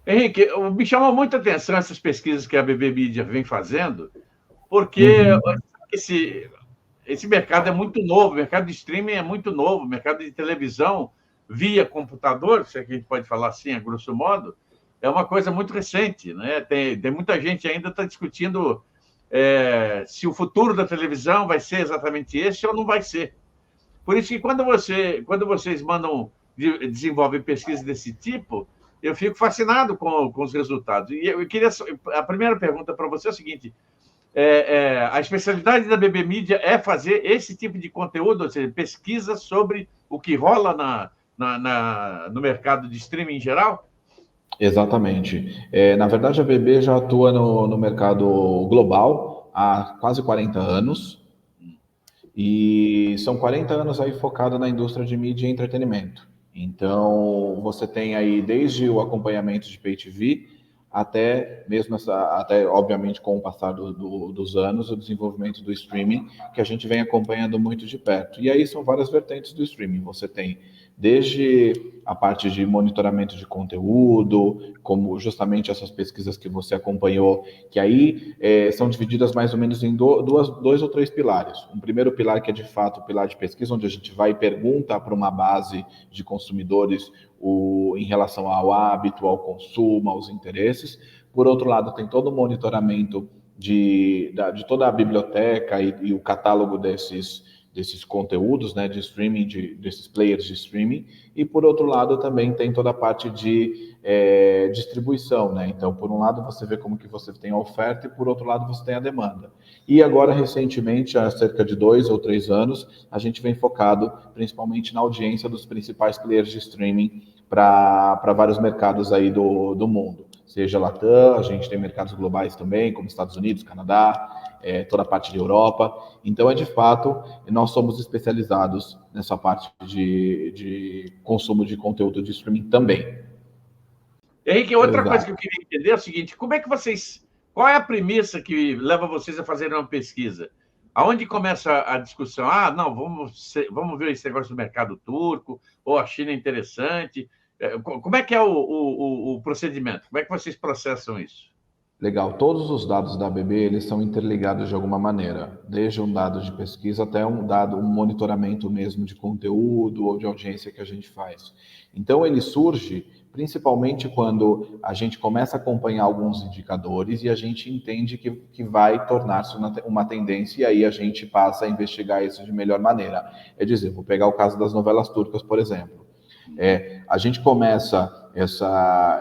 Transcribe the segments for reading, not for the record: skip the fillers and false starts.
Henrique, me chama muita atenção essas pesquisas que a BB Media vem fazendo, porque Uhum. esse, esse mercado é muito novo, o mercado de streaming é muito novo, o mercado de televisão via computador, se é que a gente pode falar assim, a grosso modo, é uma coisa muito recente, né? Tem muita gente ainda está discutindo se o futuro da televisão vai ser exatamente esse ou não vai ser. Por isso que quando vocês mandam desenvolver pesquisas desse tipo, eu fico fascinado com os resultados. E eu queria a primeira pergunta para você é o seguinte: a especialidade da BB Media é fazer esse tipo de conteúdo, ou seja, pesquisa sobre o que rola no mercado de streaming em geral? Exatamente. Na verdade, a BB já atua no mercado global há quase 40 anos, e são 40 anos aí focado na indústria de mídia e entretenimento. Então, você tem aí desde o acompanhamento de Pay TV até mesmo até obviamente com o passar dos anos, o desenvolvimento do streaming, que a gente vem acompanhando muito de perto. E aí são várias vertentes do streaming. Você tem desde a parte de monitoramento de conteúdo, como justamente essas pesquisas que você acompanhou, que aí são divididas mais ou menos em dois ou três pilares. Um primeiro pilar que é de fato o pilar de pesquisa, onde a gente vai e pergunta para uma base de consumidores em relação ao hábito, ao consumo, aos interesses. Por outro lado, tem todo o monitoramento de toda a biblioteca e o catálogo desses conteúdos, né, de streaming, desses players de streaming, e por outro lado também tem toda a parte de distribuição, né? Então, por um lado você vê como que você tem a oferta e por outro lado você tem a demanda. E agora, recentemente, há cerca de 2 ou 3 anos, a gente vem focado principalmente na audiência dos principais players de streaming para vários mercados aí do mundo. Seja Latam, a gente tem mercados globais também, como Estados Unidos, Canadá, toda a parte de Europa. Então, de fato, nós somos especializados nessa parte de consumo de conteúdo de streaming também. Henrique, outra coisa que eu Exato. queria entender é o seguinte: como é que vocês. Qual é a premissa que leva vocês a fazerem uma pesquisa? Aonde começa a discussão? Ah, não, vamos ver esse negócio do mercado turco, ou a China é interessante. Como é que é o procedimento? Como é que vocês processam isso? Legal. Todos os dados da ABB, eles são interligados de alguma maneira, desde um dado de pesquisa até um monitoramento mesmo de conteúdo ou de audiência que a gente faz. Então, ele surge principalmente quando a gente começa a acompanhar alguns indicadores e a gente entende que vai tornar-se uma tendência e aí a gente passa a investigar isso de melhor maneira. É dizer, vou pegar o caso das novelas turcas, por exemplo. A gente começa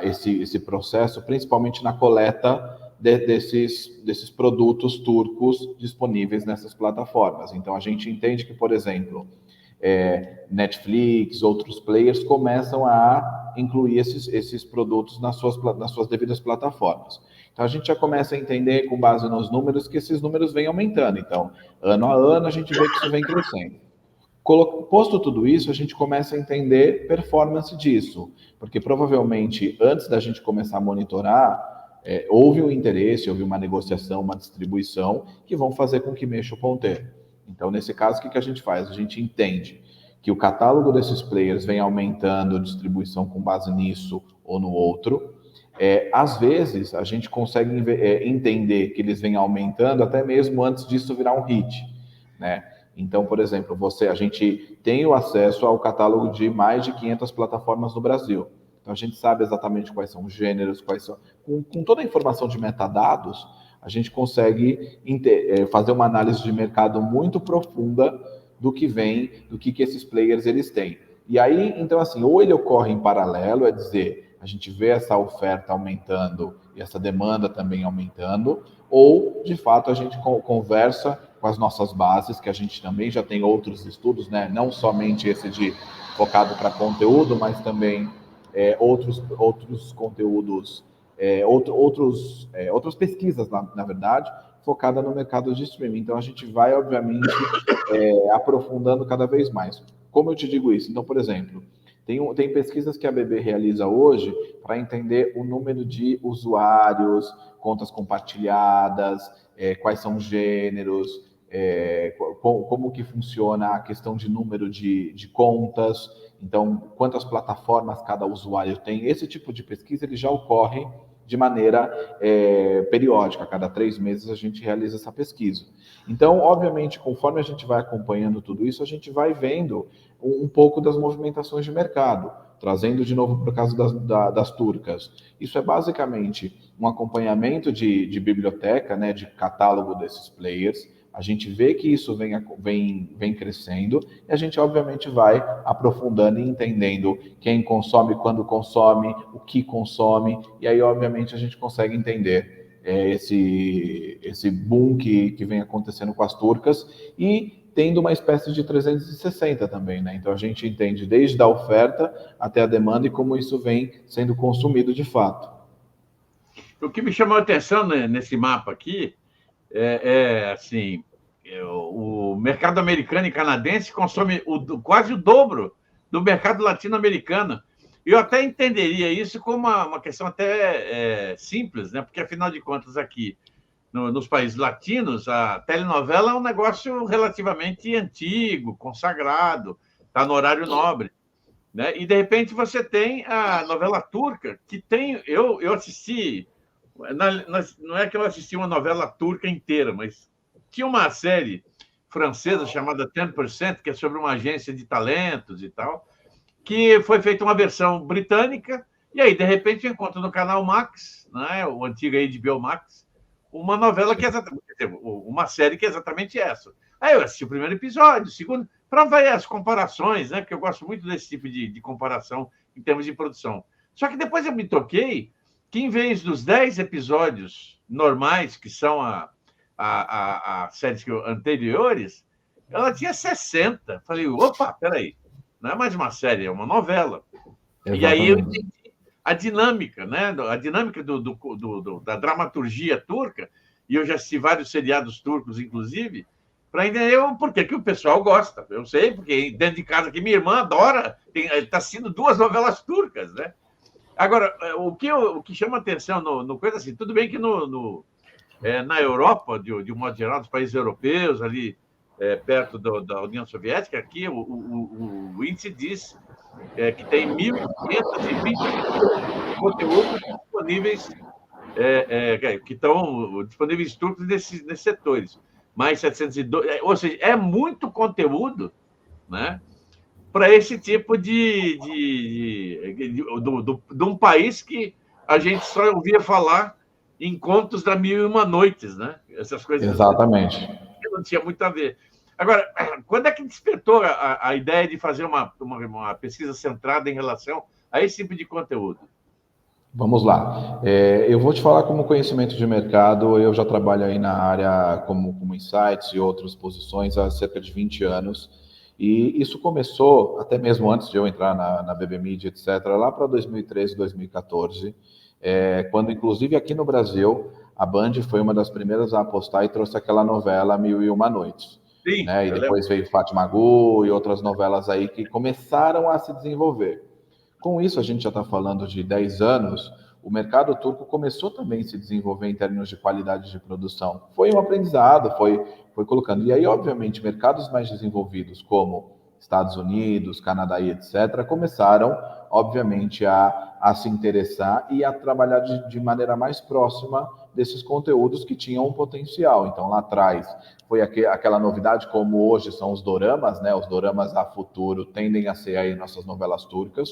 esse processo principalmente na coleta desses produtos turcos disponíveis nessas plataformas. Então, a gente entende que, por exemplo, Netflix, outros players começam a incluir esses produtos nas suas devidas plataformas. Então, a gente já começa a entender, com base nos números, que esses números vêm aumentando. Então, ano a ano, a gente vê que isso vem crescendo. Posto tudo isso, a gente começa a entender performance disso, porque provavelmente antes da gente começar a monitorar, houve um interesse, houve uma negociação, uma distribuição que vão fazer com que mexa o ponteiro. Então, nesse caso, o que a gente faz? A gente entende que o catálogo desses players vem aumentando a distribuição com base nisso ou no outro. Às vezes, a gente consegue entender que eles vêm aumentando até mesmo antes disso virar um hit, né? Então, por exemplo, a gente tem o acesso ao catálogo de mais de 500 plataformas no Brasil. Então, a gente sabe exatamente quais são os gêneros, com toda a informação de metadados, a gente consegue fazer uma análise de mercado muito profunda do que vem, do que esses players eles têm. E aí, então, assim, ou ele ocorre em paralelo, é dizer, a gente vê essa oferta aumentando e essa demanda também aumentando, ou, de fato, a gente conversa com as nossas bases, que a gente também já tem outros estudos, né? Não somente esse de focado para conteúdo, mas também outros conteúdos, outras pesquisas, na verdade, focada no mercado de streaming. Então, a gente vai, obviamente, aprofundando cada vez mais. Como eu te digo isso? Então, por exemplo, tem pesquisas que a BB realiza hoje para entender o número de usuários, contas compartilhadas, quais são os gêneros, como que funciona a questão de número de contas, então quantas plataformas cada usuário tem. Esse tipo de pesquisa ele já ocorre de maneira periódica, a cada 3 meses a gente realiza essa pesquisa. Então, obviamente, conforme a gente vai acompanhando tudo isso, a gente vai vendo um pouco das movimentações de mercado, trazendo de novo para o caso das turcas. Isso é basicamente um acompanhamento de biblioteca, né, de catálogo desses players. A gente vê que isso vem crescendo e a gente, obviamente, vai aprofundando e entendendo quem consome, quando consome, o que consome, e aí, obviamente, a gente consegue entender esse boom que vem acontecendo com as turcas e tendo uma espécie de 360 também, né? Então, a gente entende desde a oferta até a demanda e como isso vem sendo consumido de fato. O que me chamou a atenção, né, nesse mapa aqui assim, o mercado americano e canadense consome quase o dobro do mercado latino-americano. Eu até entenderia isso como uma questão até simples, né? Porque, afinal de contas, aqui nos países latinos, a telenovela é um negócio relativamente antigo, consagrado, está no horário nobre. Né? E, de repente, você tem a novela turca, que tem... Eu assisti... Não é que eu assisti uma novela turca inteira, mas tinha uma série francesa chamada 10%, que é sobre uma agência de talentos e tal, que foi feita uma versão britânica, e aí, de repente, eu encontro no canal Max, né, o antigo HBO Max, uma novela que é exatamente, uma série que é exatamente essa. Aí eu assisti o primeiro episódio, o segundo, para ver as comparações, né, porque eu gosto muito desse tipo de comparação em termos de produção. Só que depois eu me toquei que, em vez dos 10 episódios normais, que são as séries anteriores, ela tinha 60. Falei, opa, peraí, não é mais uma série, é uma novela. Exatamente. E aí eu entendi a dinâmica, né? A dinâmica da dramaturgia turca, e eu já assisti vários seriados turcos, inclusive, para entender por que o pessoal gosta. Eu sei, porque dentro de casa aqui, minha irmã adora, está assistindo 2 novelas turcas, né? Agora, o que chama atenção no coisa assim, tudo bem que na Europa, de um modo geral, nos países europeus, ali perto da União Soviética, aqui o índice diz que tem 1.520 conteúdos disponíveis, que estão disponíveis turcos nesses setores. Mais 702, ou seja, é muito conteúdo, né? Para esse tipo de um país que a gente só ouvia falar em contos da Mil e Uma Noites, né? Essas coisas. Exatamente. Não tinha muito a ver. Agora, quando é que despertou a ideia de fazer uma pesquisa centrada em relação a esse tipo de conteúdo? Vamos lá. Eu vou te falar como conhecimento de mercado. Eu já trabalho aí na área como insights e outras posições há cerca de 20 anos. E isso começou, até mesmo antes de eu entrar na BB Media, etc., lá para 2013, 2014, quando, inclusive, aqui no Brasil, a Band foi uma das primeiras a apostar e trouxe aquela novela Mil e Uma Noites. Sim, né? E depois veio Fátima Gu e outras novelas aí que começaram a se desenvolver. Com isso, a gente já está falando de 10 anos, o mercado turco começou também a se desenvolver em termos de qualidade de produção. Foi um aprendizado, foi colocando. E aí, obviamente, mercados mais desenvolvidos, como Estados Unidos, Canadá e etc., começaram, obviamente, a se interessar e a trabalhar de maneira mais próxima desses conteúdos que tinham um potencial. Então, lá atrás, foi aquela novidade, como hoje são os doramas, né? Os doramas a futuro tendem a ser aí nossas novelas turcas.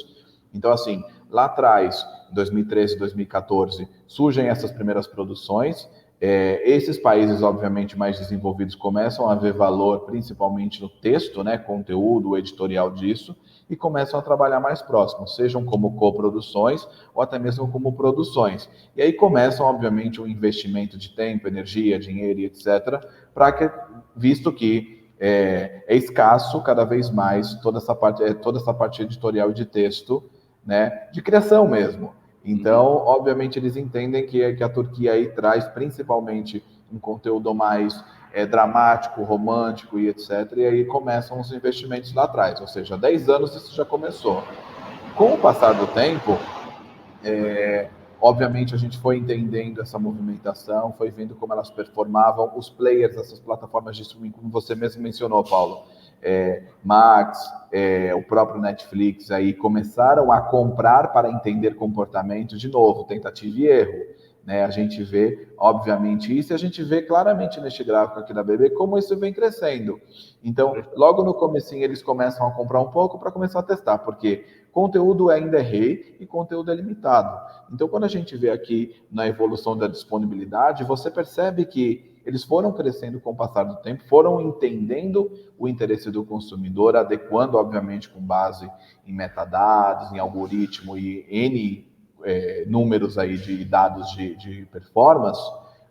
Então, assim, lá atrás, em 2013, 2014, surgem essas primeiras produções. Esses países, obviamente, mais desenvolvidos começam a ver valor, principalmente no texto, né, conteúdo, editorial disso, e começam a trabalhar mais próximo, sejam como coproduções ou até mesmo como produções. E aí começam, obviamente, um investimento de tempo, energia, dinheiro e etc., visto que é escasso cada vez mais toda essa parte editorial e de texto, né, de criação mesmo. Então, obviamente, eles entendem que a Turquia aí traz principalmente um conteúdo mais dramático, romântico e etc. E aí começam os investimentos lá atrás, ou seja, 10 anos isso já começou. Com o passar do tempo, Obviamente, a gente foi entendendo essa movimentação, foi vendo como elas performavam, os players dessas plataformas de streaming, como você mesmo mencionou, Paulo, Max, o próprio Netflix, aí começaram a comprar para entender comportamento, de novo, tentativa e erro. Né? A gente vê, obviamente, isso, e a gente vê claramente neste gráfico aqui da BB como isso vem crescendo. Então, logo no comecinho, eles começam a comprar um pouco para começar a testar, porque conteúdo ainda é rei e conteúdo é limitado. Então, quando a gente vê aqui na evolução da disponibilidade, você percebe que eles foram crescendo com o passar do tempo, foram entendendo o interesse do consumidor, adequando, obviamente, com base em metadados, em algoritmo e N números aí de dados de performance,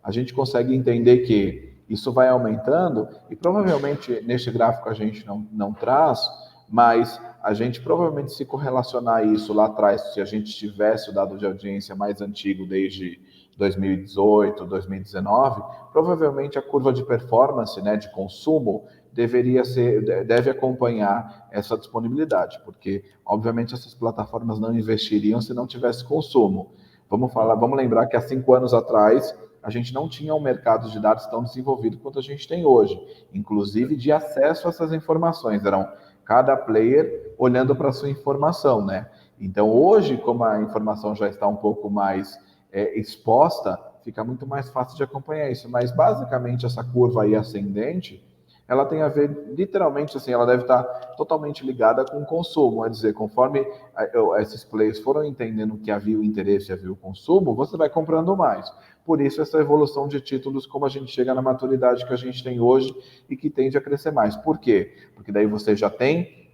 a gente consegue entender que isso vai aumentando e provavelmente neste gráfico a gente não traz, mas a gente provavelmente se correlacionar isso lá atrás, se a gente tivesse o dado de audiência mais antigo desde 2018, 2019, provavelmente a curva de performance, né, de consumo, deve acompanhar essa disponibilidade, porque obviamente essas plataformas não investiriam se não tivesse consumo. Vamos lembrar que há 5 anos atrás a gente não tinha um mercado de dados tão desenvolvido quanto a gente tem hoje, inclusive de acesso a essas informações. Eram cada player olhando para a sua informação, né? Então hoje, como a informação já está um pouco mais exposta, fica muito mais fácil de acompanhar isso. Mas basicamente essa curva aí ascendente, ela tem a ver, literalmente, assim, ela deve estar totalmente ligada com o consumo. É dizer, conforme esses players foram entendendo que havia o interesse, havia o consumo, você vai comprando mais. Por isso, essa evolução de títulos, como a gente chega na maturidade que a gente tem hoje e que tende a crescer mais. Por quê? Porque daí você já tem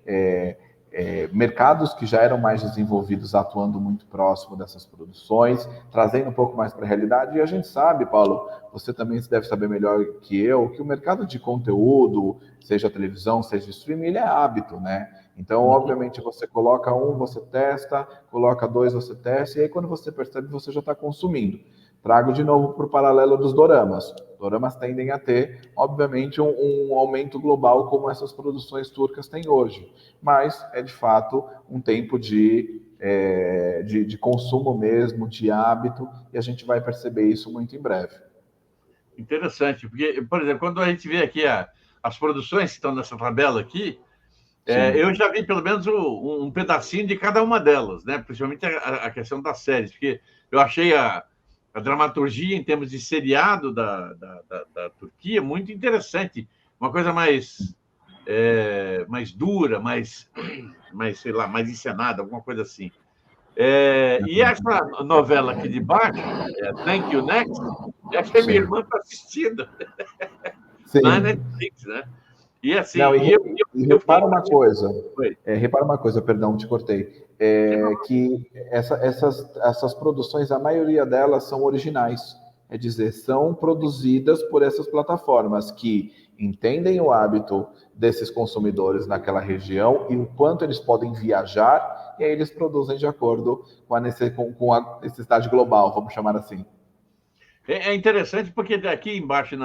mercados que já eram mais desenvolvidos atuando muito próximo dessas produções, trazendo um pouco mais para a realidade. E a gente sabe, Paulo, você também deve saber melhor que eu, que o mercado de conteúdo, seja televisão, seja streaming, ele é hábito, né? Então, obviamente, você coloca um, você testa, coloca dois, você testa, e aí quando você percebe, você já está consumindo. Trago de novo para o paralelo dos doramas. Doramas tendem a ter, obviamente, um aumento global como essas produções turcas têm hoje. Mas é, de fato, um tempo de consumo mesmo, de hábito, e a gente vai perceber isso muito em breve. Interessante, porque, por exemplo, quando a gente vê aqui as produções que estão nessa tabela aqui, eu já vi pelo menos um pedacinho de cada uma delas, né? Principalmente a questão das séries, porque eu achei a dramaturgia em termos de seriado da Turquia muito interessante, uma coisa mais dura, mais, sei lá, mais encenada, alguma coisa assim. E essa novela aqui de baixo, Thank You Next, acho que a minha irmã está assistindo na Netflix, né? E assim, não, repara uma coisa. Repara uma coisa, perdão, te cortei. Que essas produções, a maioria delas são originais. É dizer, são produzidas por essas plataformas que entendem o hábito desses consumidores naquela região e o quanto eles podem viajar, e aí eles produzem de acordo com a necessidade global, vamos chamar assim. É interessante porque aqui embaixo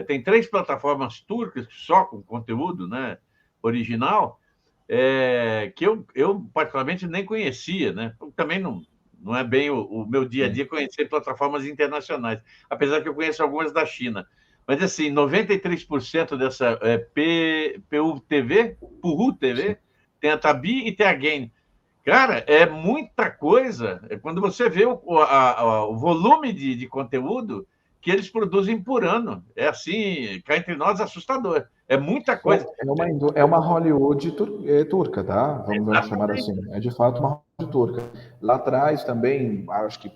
tem 3 plataformas turcas só com conteúdo, né, original, que eu particularmente nem conhecia, né? Também não é bem o meu dia a dia conhecer plataformas internacionais, apesar que eu conheço algumas da China. Mas assim, 93% dessa PU TV, tem a Tabi e tem a Gain. Cara, é muita coisa. Quando você vê o volume de conteúdo que eles produzem por ano. É assim, cá entre nós, assustador. É muita coisa. É uma Hollywood turca, tá? Vamos chamar assim. É de fato uma Hollywood turca. Lá atrás também, acho que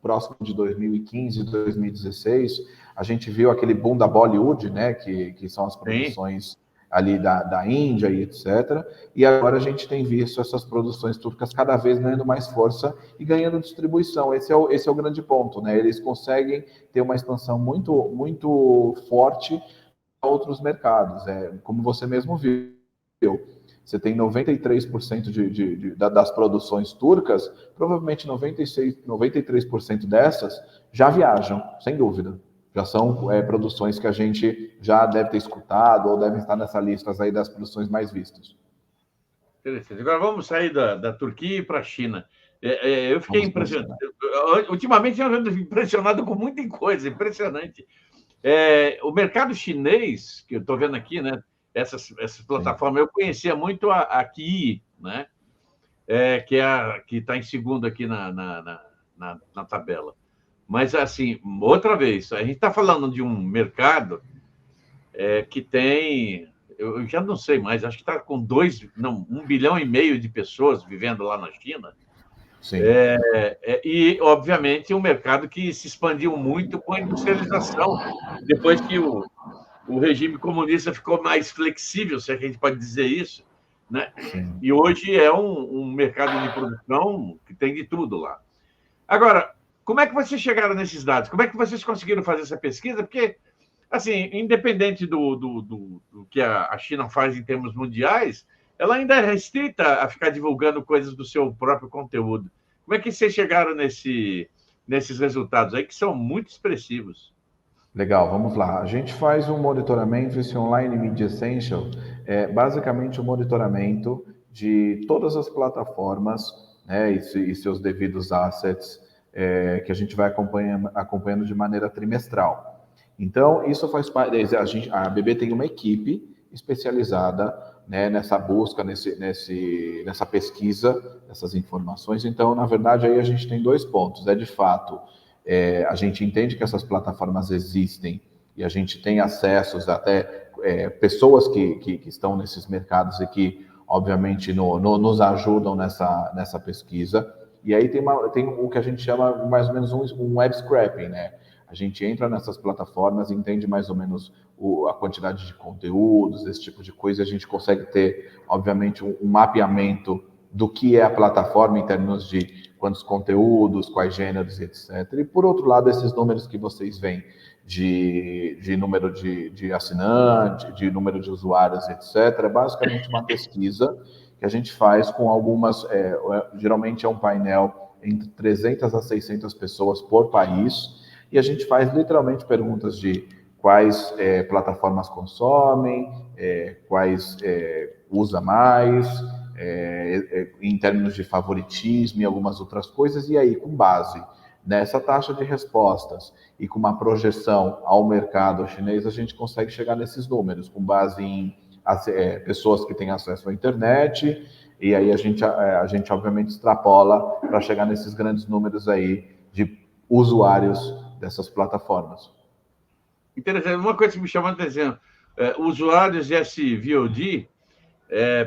próximo de 2015, 2016, a gente viu aquele boom da Bollywood, né? Que são as produções ali da Índia e etc. E agora a gente tem visto essas produções turcas cada vez ganhando mais força e ganhando distribuição. Esse é o grande ponto, né? Eles conseguem ter uma expansão muito, muito forte a outros mercados. Como você mesmo viu, você tem 93% das produções turcas, provavelmente 93% dessas já viajam, sem dúvida. Já são produções que a gente já deve ter escutado ou devem estar nessa lista aí das produções mais vistas. Interessante. Agora vamos sair da Turquia para a China. Eu fiquei impressionado. ultimamente eu ando impressionado com muita coisa, impressionante. O mercado chinês, que eu estou vendo aqui, né? Essas plataformas, eu conhecia muito a Ki, né? Que está em segundo aqui na tabela. Mas, assim, outra vez, a gente está falando de um mercado que tem, eu já não sei mais, acho que está com 1,5 bilhão de pessoas vivendo lá na China. Sim. E, obviamente, um mercado que se expandiu muito com a industrialização, depois que o regime comunista ficou mais flexível, se é que a gente pode dizer isso, né? E hoje é um mercado de produção que tem de tudo lá. Agora, como é que vocês chegaram nesses dados? Como é que vocês conseguiram fazer essa pesquisa? Porque, assim, independente do que a China faz em termos mundiais, ela ainda é restrita a ficar divulgando coisas do seu próprio conteúdo. Como é que vocês chegaram nesses resultados aí, que são muito expressivos? Legal, vamos lá. A gente faz um monitoramento, esse Online Media Essential, é basicamente um monitoramento de todas as plataformas, né, e seus devidos assets, que a gente vai acompanhando de maneira trimestral. Então, isso faz parte. A BB tem uma equipe especializada, né, nessa busca, nessa pesquisa, dessas informações. Então, na verdade, aí a gente tem 2 pontos. De fato, a gente entende que essas plataformas existem e a gente tem acessos até pessoas que estão nesses mercados e que, obviamente, nos ajudam nessa pesquisa. E aí tem o que a gente chama mais ou menos um web scraping, né? A gente entra nessas plataformas, entende mais ou menos a quantidade de conteúdos, esse tipo de coisa, e a gente consegue ter, obviamente, um mapeamento do que é a plataforma em termos de quantos conteúdos, quais gêneros, etc. E, por outro lado, esses números que vocês veem de número de assinantes, de número de usuários, etc., é basicamente uma pesquisa que a gente faz com algumas, geralmente é um painel entre 300 a 600 pessoas por país, e a gente faz literalmente perguntas de quais plataformas consomem, quais usa mais, em termos de favoritismo e algumas outras coisas, e aí, com base nessa taxa de respostas e com uma projeção ao mercado chinês, a gente consegue chegar nesses números, com base em pessoas que têm acesso à internet, e aí a gente obviamente extrapola para chegar nesses grandes números aí de usuários dessas plataformas. Interessante. Uma coisa que me chamou a atenção, usuários de SVOD,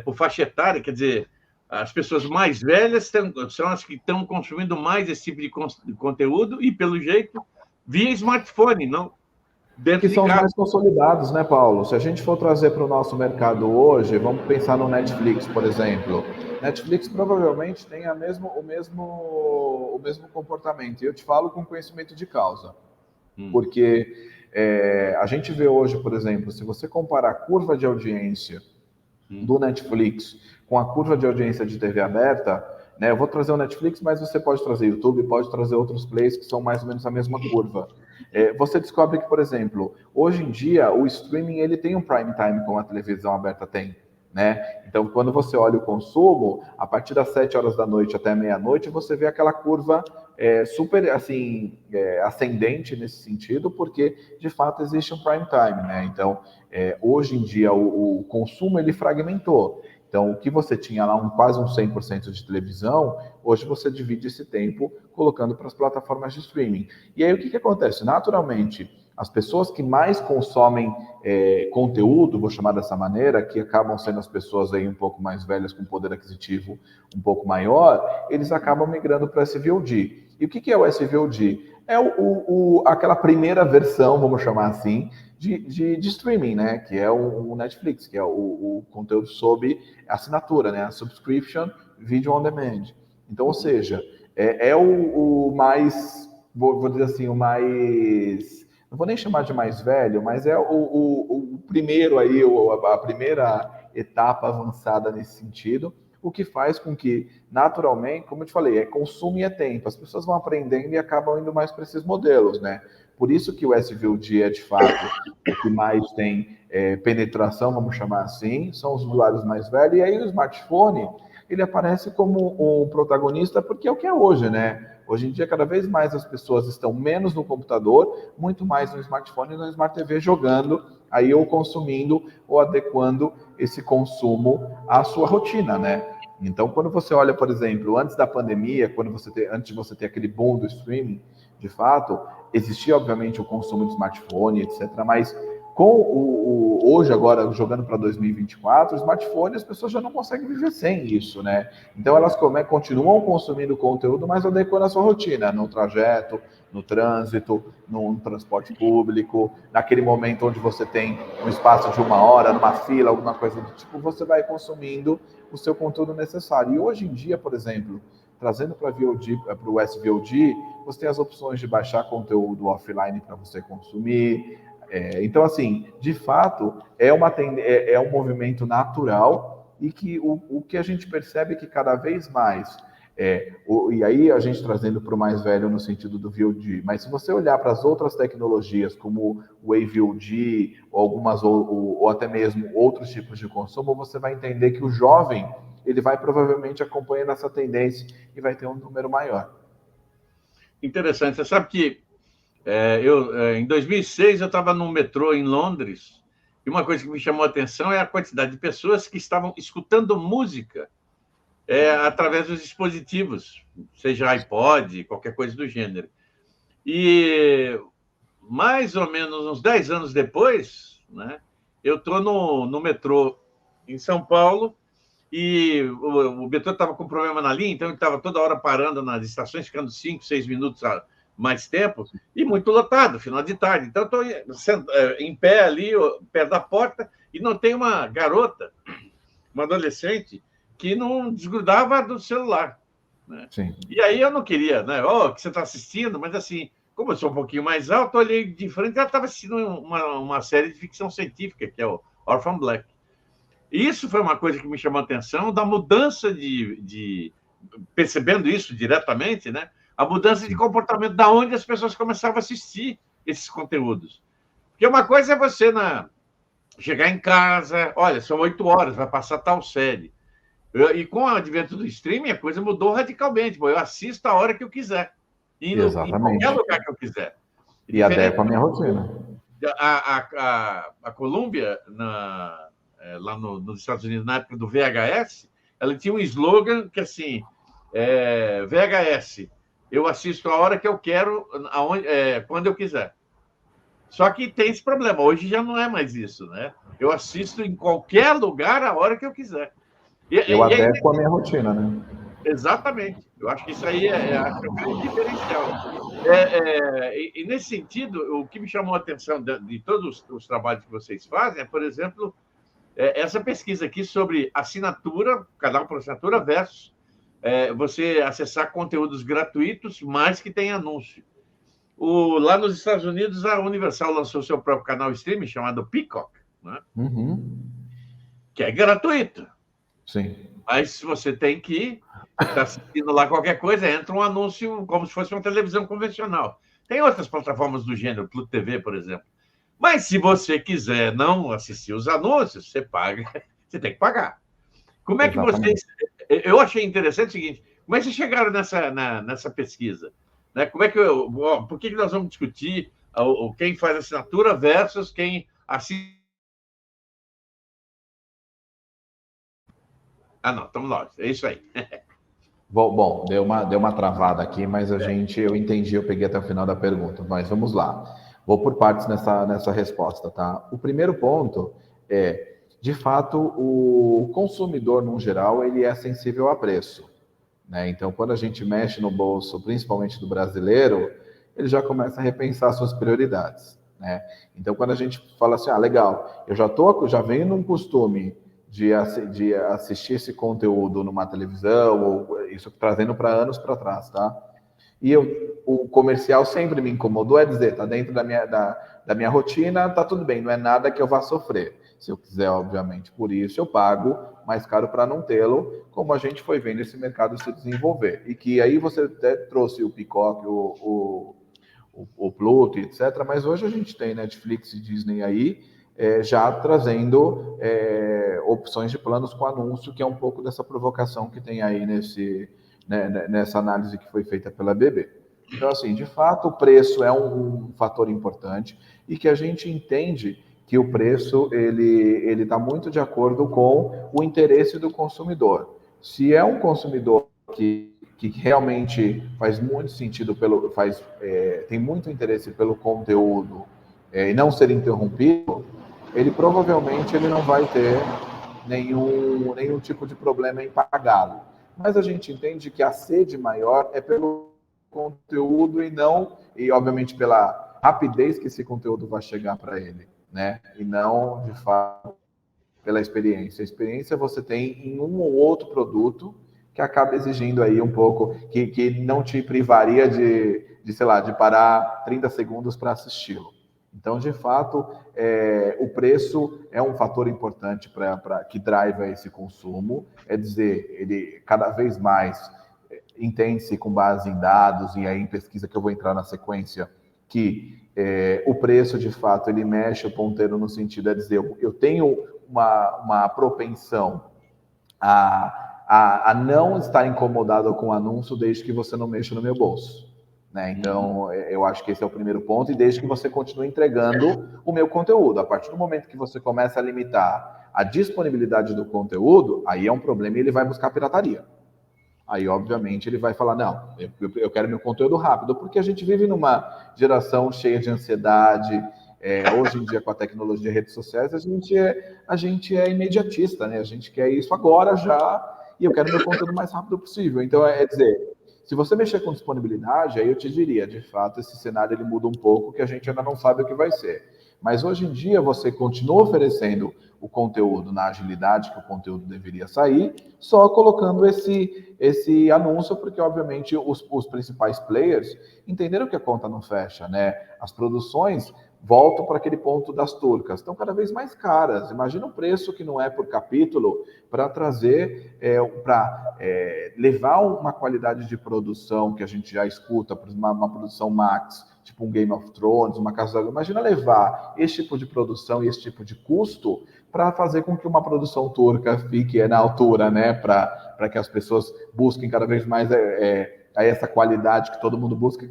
por faixa etária, quer dizer, as pessoas mais velhas são as que estão consumindo mais esse tipo de conteúdo e, pelo jeito, via smartphone, não dentro Que são de os casa. mais consolidados, né, Paulo? Se a gente for trazer para o nosso mercado hoje, vamos pensar no Netflix, por exemplo. Netflix provavelmente tem o mesmo comportamento. E eu te falo com conhecimento de causa. Porque a gente vê hoje, por exemplo, se você comparar a curva de audiência do Netflix com a curva de audiência de TV aberta, né? Eu vou trazer o Netflix, mas você pode trazer YouTube, pode trazer outros players que são mais ou menos a mesma curva. Você descobre que, por exemplo, hoje em dia o streaming ele tem um prime time como a televisão aberta tem, né? Então, quando você olha o consumo, a partir das 7 horas da noite até meia-noite, você vê aquela curva super assim ascendente nesse sentido, porque de fato existe um prime time, né? Então, hoje em dia o consumo ele fragmentou. Então, o que você tinha lá quase um 100% de televisão, hoje você divide esse tempo colocando para as plataformas de streaming. E aí o que acontece? Naturalmente, as pessoas que mais consomem conteúdo, vou chamar dessa maneira, que acabam sendo as pessoas aí um pouco mais velhas, com poder aquisitivo um pouco maior, eles acabam migrando para o SVOD. E o que é o SVOD? É aquela primeira versão, vamos chamar assim, de streaming, né? Que é o Netflix, que é o conteúdo sob assinatura, né? A subscription video on demand. Então, ou seja, o mais, vou dizer assim, o mais, não vou nem chamar de mais velho, mas é o primeiro aí, a primeira etapa avançada nesse sentido, o que faz com que, naturalmente, como eu te falei, consumo e tempo. As pessoas vão aprendendo e acabam indo mais para esses modelos, né? Por isso que o SVOD é, de fato, o que mais tem penetração, vamos chamar assim, são os usuários mais velhos. E aí o smartphone, ele aparece como o protagonista porque é o que é hoje, né? Hoje em dia, cada vez mais as pessoas estão menos no computador, muito mais no smartphone e na Smart TV jogando, aí ou consumindo ou adequando esse consumo à sua rotina, né? Então, quando você olha, por exemplo, antes da pandemia, antes de você ter aquele boom do streaming, de fato, existia, obviamente, o consumo de smartphone, etc. Mas hoje, agora, jogando para 2024, o smartphone, as pessoas já não conseguem viver sem isso, né? Então, elas continuam consumindo conteúdo, mas adequando a sua rotina, no trajeto, no trânsito, no transporte público, naquele momento onde você tem um espaço de 1 hora, numa fila, alguma coisa do tipo, você vai consumindo o seu conteúdo necessário. E hoje em dia, por exemplo, trazendo para o SVOD, você tem as opções de baixar conteúdo offline para você consumir. Então, assim, de fato, é um movimento natural e que o que a gente percebe é que cada vez mais, e aí a gente trazendo para o mais velho no sentido do VOD, mas se você olhar para as outras tecnologias, como o AVOD, ou até mesmo outros tipos de consumo, você vai entender que o jovem, ele vai provavelmente acompanhando essa tendência e vai ter um número maior. Interessante. Você sabe que em 2006 eu estava no metrô em Londres e uma coisa que me chamou a atenção é a quantidade de pessoas que estavam escutando música através dos dispositivos, seja iPod, qualquer coisa do gênero. E mais ou menos uns 10 anos depois, né, eu estou no metrô em São Paulo e o metrô estava com problema na linha, então ele estava toda hora parando nas estações, ficando 5, 6 minutos mais tempo, e muito lotado, final de tarde. Então, estou em pé ali, perto da porta, e notei uma garota, uma adolescente, que não desgrudava do celular. Né? Sim. E aí eu não queria, né? O que você está assistindo, mas assim, como eu sou um pouquinho mais alto, eu olhei de frente, ela estava assistindo uma série de ficção científica, que é o Orphan Black. Isso foi uma coisa que me chamou a atenção, da mudança percebendo isso diretamente, né? A mudança de comportamento, da onde as pessoas começavam a assistir esses conteúdos. Porque uma coisa é você chegar em casa, olha, são 8 horas, vai passar tal série. E com o advento do streaming, a coisa mudou radicalmente. Eu assisto a hora que eu quiser, em qualquer lugar que eu quiser. E adequo a minha rotina. A Columbia, lá nos Estados Unidos, na época do VHS, ela tinha um slogan que, assim, VHS, eu assisto a hora que eu quero, quando eu quiser. Só que tem esse problema, hoje já não é mais isso, né? Eu assisto em qualquer lugar a hora que eu quiser. Eu adequo a minha rotina, né? Exatamente. Eu acho que isso aí é um grande diferencial. E nesse sentido, o que me chamou a atenção de todos os trabalhos que vocês fazem é, por exemplo, essa pesquisa aqui sobre assinatura, canal por assinatura, versus você acessar conteúdos gratuitos, mas que tem anúncio. Lá nos Estados Unidos, a Universal lançou seu próprio canal streaming chamado Peacock, né? Que é gratuito. Sim. Mas você tem que estar assistindo lá qualquer coisa, entra um anúncio como se fosse uma televisão convencional. Tem outras plataformas do gênero, Pluto TV, por exemplo. Mas se você quiser não assistir os anúncios, você paga, você tem que pagar. Como é que vocês... Eu achei interessante o seguinte, como é que vocês chegaram nessa pesquisa? Né? Por que nós vamos discutir quem faz assinatura versus quem assiste? Não, estamos lá, é isso aí. Bom, deu uma travada aqui, mas eu entendi, eu peguei até o final da pergunta, mas vamos lá. Vou por partes nessa resposta, tá? O primeiro ponto é, de fato, o consumidor, no geral, ele é sensível a preço, né? Então, quando a gente mexe no bolso, principalmente do brasileiro, ele já começa a repensar suas prioridades, né? Então, quando a gente fala assim, legal, eu já venho num costume de assistir esse conteúdo numa televisão, ou isso trazendo para anos para trás, tá? E o comercial sempre me incomodou, dizer, tá dentro da minha rotina, tá tudo bem, não é nada que eu vá sofrer. Se eu quiser, obviamente, por isso eu pago mais caro para não tê-lo, como a gente foi vendo esse mercado se desenvolver. E que aí você até trouxe o Peacock, o Pluto, etc. Mas hoje a gente tem Netflix e Disney aí, já trazendo opções de planos com anúncio, que é um pouco dessa provocação que tem aí nessa análise que foi feita pela BB. Então, assim, de fato, o preço é um fator importante e que a gente entende que o preço ele está muito de acordo com o interesse do consumidor. Se é um consumidor que realmente faz muito sentido, tem muito interesse pelo conteúdo e não ser interrompido, ele provavelmente ele não vai ter nenhum tipo de problema em pagá-lo. Mas a gente entende que a sede maior é pelo conteúdo e obviamente pela rapidez que esse conteúdo vai chegar para ele, né? E não, de fato, pela experiência. A experiência você tem em um ou outro produto que acaba exigindo aí um pouco, que não te privaria sei lá, de parar 30 segundos para assisti-lo. Então, de fato, o preço é um fator importante que driva esse consumo. É dizer, ele cada vez mais entende-se com base em dados, e aí em pesquisa que eu vou entrar na sequência, que o preço, de fato, ele mexe o ponteiro no sentido, dizer, eu tenho uma propensão a não estar incomodado com o anúncio desde que você não mexa no meu bolso. Né? Então, eu acho que esse é o primeiro ponto, e desde que você continue entregando o meu conteúdo. A partir do momento que você começa a limitar a disponibilidade do conteúdo, aí é um problema e ele vai buscar pirataria. Aí, obviamente, ele vai falar, não, eu quero meu conteúdo rápido, porque a gente vive numa geração cheia de ansiedade. Hoje em dia, com a tecnologia de redes sociais, a gente é imediatista, né? A gente quer isso agora já, e eu quero meu conteúdo o mais rápido possível. Então, dizer, se você mexer com disponibilidade, aí eu te diria, de fato, esse cenário ele muda um pouco, que a gente ainda não sabe o que vai ser. Mas hoje em dia você continua oferecendo o conteúdo na agilidade que o conteúdo deveria sair, só colocando esse anúncio, porque obviamente os principais players entenderam que a conta não fecha, né? As produções voltam para aquele ponto das turcas, estão cada vez mais caras. Imagina o preço que não é por capítulo para trazer, levar uma qualidade de produção que a gente já escuta, por uma produção max, tipo um Game of Thrones, uma Casa da... Imagina levar esse tipo de produção e esse tipo de custo para fazer com que uma produção turca fique na altura, né? Para que as pessoas busquem cada vez mais essa qualidade que todo mundo busca.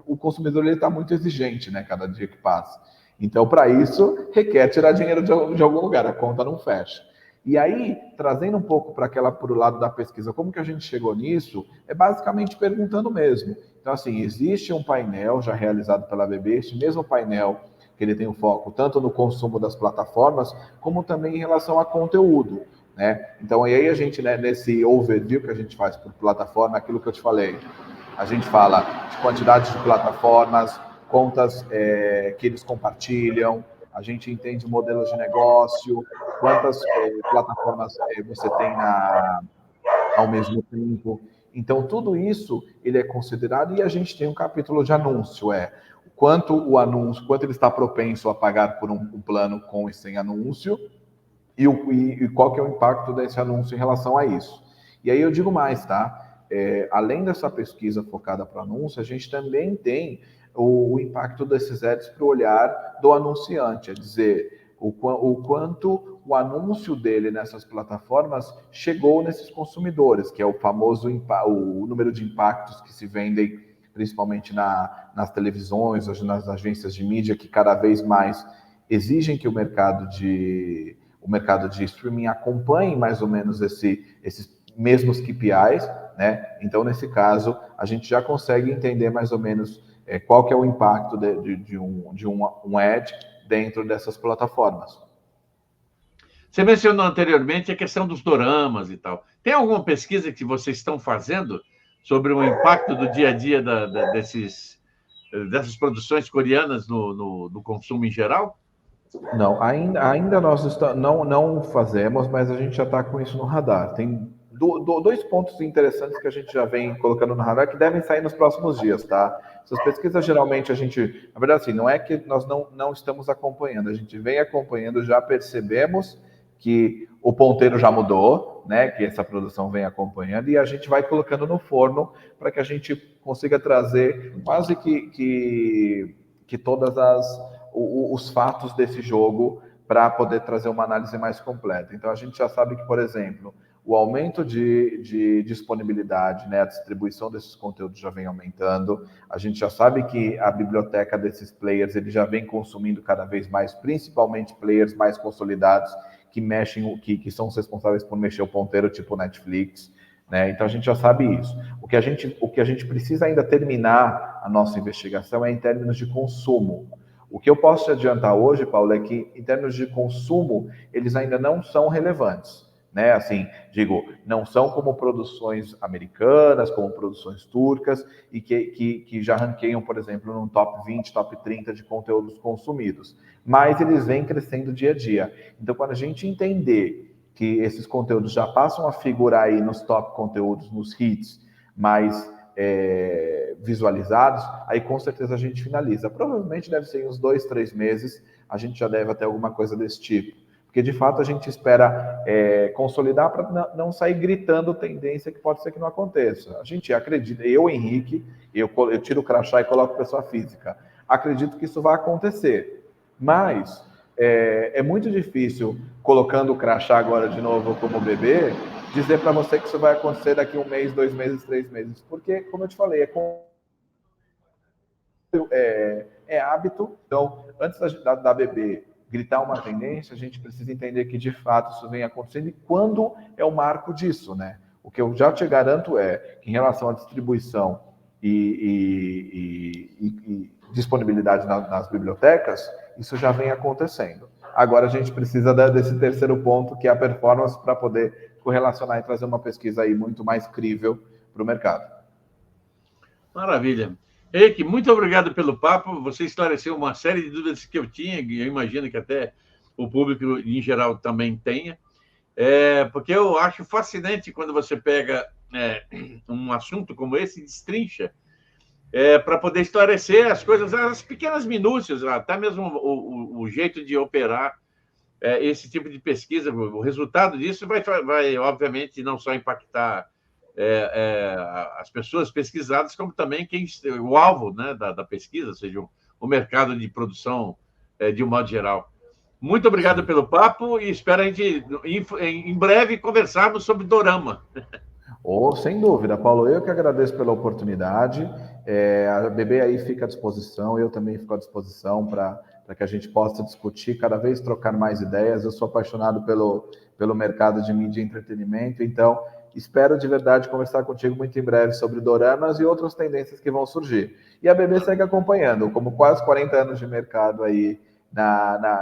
O consumidor está muito exigente, né? Cada dia que passa. Então, para isso, requer tirar dinheiro de algum lugar, a conta não fecha. E aí, trazendo um pouco para o lado da pesquisa, como que a gente chegou nisso? É basicamente perguntando mesmo. Então, assim, existe um painel já realizado pela BB, esse mesmo painel que ele tem o foco tanto no consumo das plataformas, como também em relação a conteúdo, né? Então, aí a gente, né, nesse overview que a gente faz por plataforma, aquilo que eu te falei, a gente fala de quantidade de plataformas, contas que eles compartilham, a gente entende modelos de negócio, quantas plataformas você tem ao mesmo tempo. Então, tudo isso ele é considerado, e a gente tem um capítulo de anúncio, quanto ele está propenso a pagar por um plano com e sem anúncio, e qual que é o impacto desse anúncio em relação a isso. E aí eu digo mais, tá? Além dessa pesquisa focada para anúncio, a gente também tem o impacto desses ads para o olhar do anunciante, é dizer, o quanto o anúncio dele nessas plataformas chegou nesses consumidores, que é o famoso o número de impactos que se vendem principalmente nas televisões, hoje nas agências de mídia, que cada vez mais exigem que o mercado de streaming acompanhe mais ou menos esses mesmos KPIs, né? Então, nesse caso, a gente já consegue entender mais ou menos qual que é o impacto de um ad dentro dessas plataformas. Você mencionou anteriormente a questão dos doramas e tal. Tem alguma pesquisa que vocês estão fazendo sobre o impacto do dia a dia dessas produções coreanas no consumo em geral? Não, ainda nós não fazemos, mas a gente já está com isso no radar. Tem dois pontos interessantes que a gente já vem colocando no radar que devem sair nos próximos dias, tá? Essas pesquisas geralmente na verdade, assim, não é que nós não estamos acompanhando, a gente vem acompanhando, já percebemos que o ponteiro já mudou, né? Que essa produção vem acompanhando, e a gente vai colocando no forno para que a gente consiga trazer quase que todas os fatos desse jogo para poder trazer uma análise mais completa. Então, a gente já sabe que, por exemplo, o aumento de disponibilidade, né, a distribuição desses conteúdos já vem aumentando. A gente já sabe que a biblioteca desses players ele já vem consumindo cada vez mais, principalmente players mais consolidados que mexem, que são os responsáveis por mexer o ponteiro, tipo Netflix, né? Então a gente já sabe isso. O que a gente precisa ainda terminar a nossa investigação é em termos de consumo. O que eu posso te adiantar hoje, Paulo, é que em termos de consumo eles ainda não são relevantes. Né? Assim, digo, não são como produções americanas, como produções turcas, e que já ranqueiam, por exemplo, num top 20, top 30 de conteúdos consumidos. Mas eles vêm crescendo dia a dia. Então, quando a gente entender que esses conteúdos já passam a figurar aí nos top conteúdos, nos hits mais visualizados, aí com certeza a gente finaliza. Provavelmente deve ser em uns 2, 3 meses, a gente já deve ter alguma coisa desse tipo. Porque, de fato, a gente espera consolidar para não sair gritando tendência que pode ser que não aconteça. A gente acredita, eu, Henrique, eu tiro o crachá e coloco pessoa física. Acredito que isso vai acontecer. Mas é muito difícil, colocando o crachá agora de novo como bebê, dizer para você que isso vai acontecer daqui 1 mês, 2 meses, 3 meses. Porque, como eu te falei, é hábito. Então, antes da bebê gritar uma tendência, a gente precisa entender que, de fato, isso vem acontecendo e quando é o marco disso, né? O que eu já te garanto é que, em relação à distribuição e disponibilidade nas bibliotecas, isso já vem acontecendo. Agora, a gente precisa desse terceiro ponto, que é a performance, para poder correlacionar e trazer uma pesquisa aí muito mais crível para o mercado. Maravilha. Eike, muito obrigado pelo papo. Você esclareceu uma série de dúvidas que eu tinha, e eu imagino que até o público em geral também tenha. Porque eu acho fascinante quando você pega um assunto como esse e destrincha para poder esclarecer as coisas, as pequenas minúcias, até mesmo o jeito de operar esse tipo de pesquisa. O resultado disso vai obviamente, não só impactar as pessoas pesquisadas, como também o alvo, né, da pesquisa, ou seja, o mercado de produção de um modo geral. Muito obrigado pelo papo e espero a gente, em breve, conversarmos sobre dorama. Sem dúvida, Paulo, eu que agradeço pela oportunidade. A BB aí fica à disposição, eu também fico à disposição para que a gente possa discutir, cada vez trocar mais ideias. Eu sou apaixonado pelo mercado de mídia e entretenimento, então espero de verdade conversar contigo muito em breve sobre doramas e outras tendências que vão surgir. E a BB segue acompanhando, como quase 40 anos de mercado aí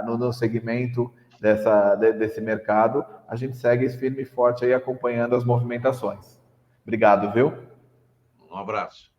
no segmento desse mercado, a gente segue firme e forte aí acompanhando as movimentações. Obrigado, viu? Um abraço.